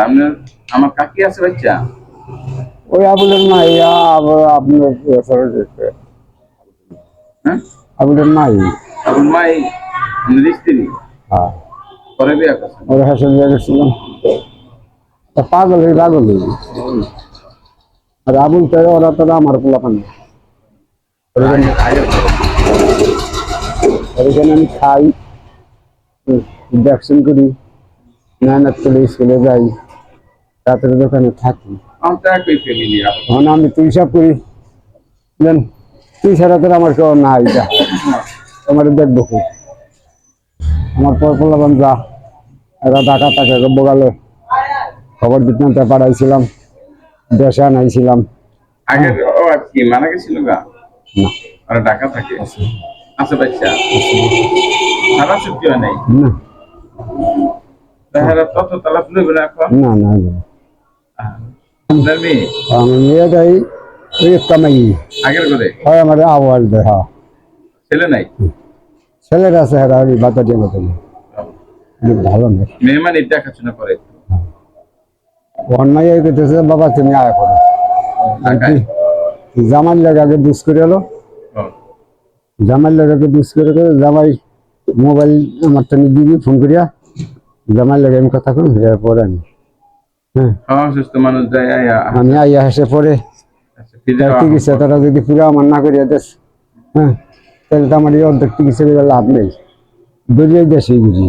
আপনার আমার কাকি আছে বাচ্চা ওই আবুলের মাই আপনার হ্যাঁ আবুলের মাই। আপনার মাই আপনার স্ত্রী হ্যাঁ, পরে বিয়ে করছেন ওরা হাসে দিয়ে গেছিলাম। পাগল আর আবুল তাই ওরা তো আমার পোলাপান। ওইখানে আমি খাই, ভ্যাকসিন করি, মেহনত করে স্কুলে যাই, রাতের দোকানে থাকি। আমার তো একই ফ্যামিলি এখন আমি তুই সব করি দেন, তুই ছাড়া তোর আমার কেউ না, এটা তোমার দেখবো খুব। আমার পর পোলাপান যা এরা ঢাকা টাকা বোগালে খবর দিতে পাঠাইছিলাম, দেশে আনাইছিলাম। আগে ও আর কি মারা গেছিল গা না, আর ঢাকা থাকে আছে বাচ্চা সারা ছুটি হয় নাই না, তাহলে তত তালাপ লইবে না এখন না, না, আপনার মেয়ে আমি মেয়েটাই ওই কামাই আগের করে হয় আমার আওয়াজ দেয়। হ্যাঁ, ছেলে নাই ছেলেরা আছে হেরা ওই বাতাটির মতো ভালো নেই। মেয়ে মানে দেখাশোনা করে অন্যায় করতেছে, বাবা তুমি আয় করো। ঢাকায় জামাই লাগে আগে দুষ করে এলো, ও, জামাই লাগাকে দুষ করে জামাই মোবাইল আমার টানি দিবি ফোন করিয়া, জামাই লাগে আমি কথা কম পরে আমি হ্যাঁ অসুস্থ মানুষ যায় আমি আইয়া হেসে পরে ফিরে চিকিৎসা তারা যদি পুরো আমার না করিয়া দেশ, হ্যাঁ তাহলে তো আমার এই অর্ধেক চিকিৎসা করে লাভ নেই, বেরিয়ে দেশেই বুঝি।